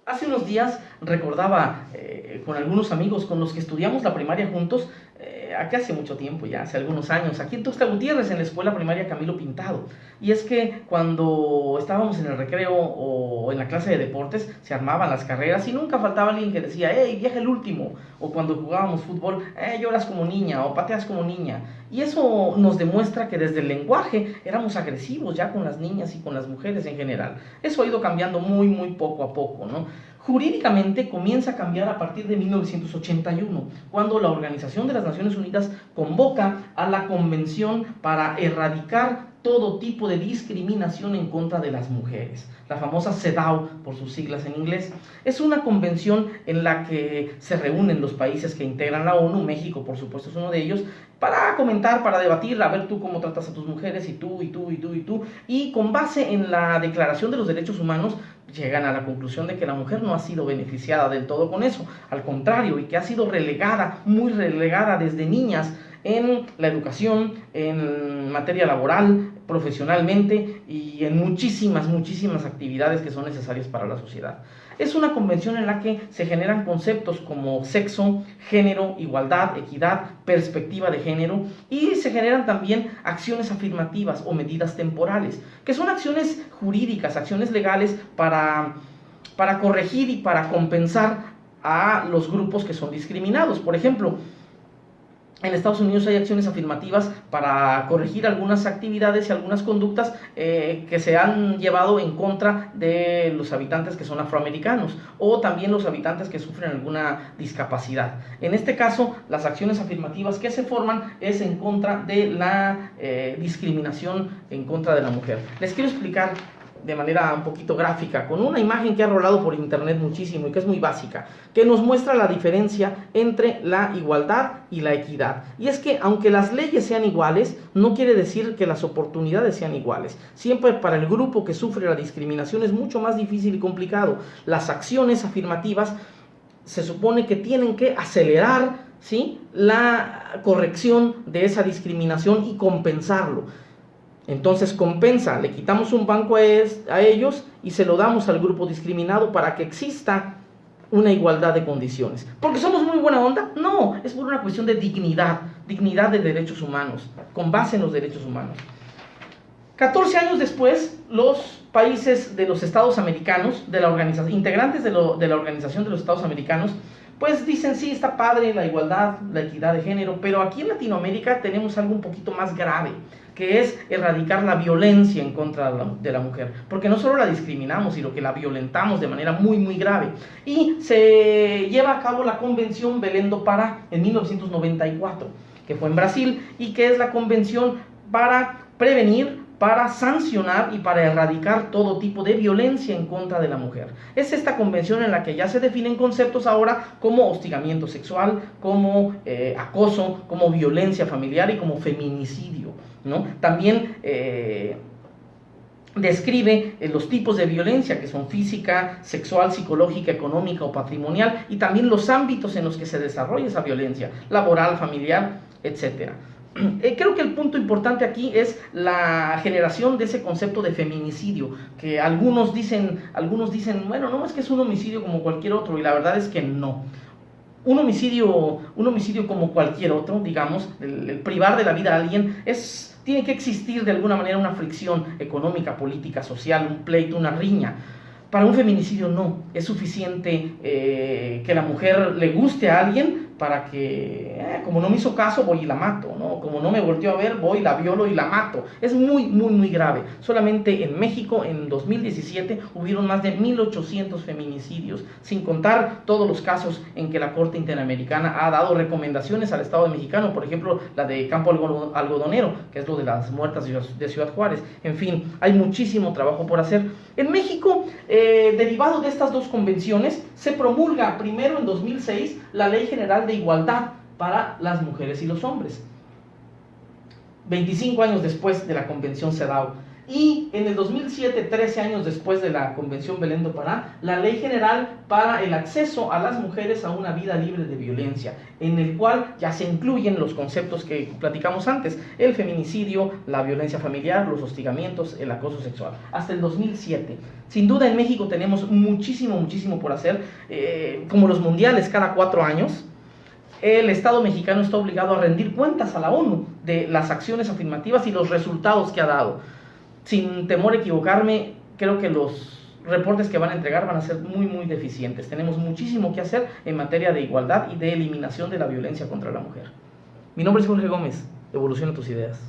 Hace unos días recordaba con algunos amigos con los que estudiamos la primaria juntos, aquí hace mucho tiempo ya, hace algunos años, aquí en Tuxtla Gutiérrez, en la escuela primaria Camilo Pintado. Y es que cuando estábamos en el recreo o en la clase de deportes, se armaban las carreras y nunca faltaba alguien que decía, hey, viaja el último. O cuando jugábamos fútbol, lloras como niña o pateas como niña. Y eso nos demuestra que desde el lenguaje éramos agresivos ya con las niñas y con las mujeres en general. Eso ha ido cambiando muy poco a poco, ¿no? Jurídicamente comienza a cambiar a partir de 1981, cuando la Organización de las Naciones Unidas convoca a la Convención para erradicar todo tipo de discriminación en contra de las mujeres, la famosa CEDAW por sus siglas en inglés. Es una convención en la que se reúnen los países que integran la ONU, México por supuesto es uno de ellos, para comentar, para debatir, a ver tú cómo tratas a tus mujeres, y tú, y con base en la Declaración de los Derechos Humanos, llegan a la conclusión de que la mujer no ha sido beneficiada del todo con eso, al contrario, y que ha sido relegada, muy relegada desde niñas en la educación, en materia laboral, profesionalmente y en muchísimas actividades que son necesarias para la sociedad. Es una convención en la que se generan conceptos como sexo, género, igualdad, equidad, perspectiva de género, y se generan también acciones afirmativas o medidas temporales, que son acciones jurídicas, acciones legales para corregir y para compensar a los grupos que son discriminados. Por ejemplo, en Estados Unidos hay acciones afirmativas para corregir algunas actividades y algunas conductas que se han llevado en contra de los habitantes que son afroamericanos o también los habitantes que sufren alguna discapacidad. En este caso, las acciones afirmativas que se forman es en contra de la discriminación en contra de la mujer. Les quiero explicar de manera un poquito gráfica, con una imagen que ha rolado por internet muchísimo y que es muy básica, que nos muestra la diferencia entre la igualdad y la equidad. Y es que aunque las leyes sean iguales, no quiere decir que las oportunidades sean iguales. Siempre para el grupo que sufre la discriminación es mucho más difícil y complicado. Las acciones afirmativas se supone que tienen que acelerar, ¿sí?, la corrección de esa discriminación y compensarlo. Entonces compensa, le quitamos un banco a ellos y se lo damos al grupo discriminado para que exista una igualdad de condiciones. ¿Porque somos muy buena onda? No, es por una cuestión de dignidad de derechos humanos, con base en los derechos humanos. 14 años después, los países de los Estados Americanos, de la organización, integrantes de la Organización de los Estados Americanos, pues dicen, sí, está padre la igualdad, la equidad de género, pero aquí en Latinoamérica tenemos algo un poquito más grave, que es erradicar la violencia en contra de la mujer, porque no solo la discriminamos, sino que la violentamos de manera muy grave. Y se lleva a cabo la Convención Belém do Pará en 1994, que fue en Brasil, y que es la convención para prevenir, para sancionar y para erradicar todo tipo de violencia en contra de la mujer. Es esta convención en la que ya se definen conceptos ahora como hostigamiento sexual, como acoso, como violencia familiar y como feminicidio, ¿no? También describe los tipos de violencia que son física, sexual, psicológica, económica o patrimonial, y también los ámbitos en los que se desarrolla esa violencia, laboral, familiar, etc. Creo que el punto importante aquí es la generación de ese concepto de feminicidio, que algunos dicen, bueno, no, es que es un homicidio como cualquier otro, y la verdad es que no. Un homicidio como cualquier otro, digamos, el privar de la vida a alguien, tiene que existir de alguna manera una fricción económica, política, social, un pleito, una riña. Para un feminicidio no, es suficiente que la mujer le guste a alguien para que, como no me hizo caso, voy y la mato, ¿no? Como no me volteó a ver, voy, la violo y la mato. Es muy grave. Solamente en México, en 2017, hubieron más de 1,800 feminicidios, sin contar todos los casos en que la Corte Interamericana ha dado recomendaciones al Estado mexicano, por ejemplo, la de Campo Algodonero, que es lo de las muertas de Ciudad Juárez. En fin, hay muchísimo trabajo por hacer. En México, derivado de estas dos convenciones, se promulga primero en 2006 la Ley General de Igualdad para las mujeres y los hombres, 25 años después de la Convención CEDAW. Y en el 2007, 13 años después de la Convención Belén do Pará, la Ley General para el acceso a las mujeres a una vida libre de violencia, en el cual ya se incluyen los conceptos que platicamos antes: el feminicidio, la violencia familiar, los hostigamientos, el acoso sexual. Hasta el 2007. Sin duda en México tenemos muchísimo por hacer, como los mundiales cada 4 años. El Estado mexicano está obligado a rendir cuentas a la ONU de las acciones afirmativas y los resultados que ha dado. Sin temor a equivocarme, creo que los reportes que van a entregar van a ser muy deficientes. Tenemos muchísimo que hacer en materia de igualdad y de eliminación de la violencia contra la mujer. Mi nombre es Jorge Gómez. Evoluciona tus ideas.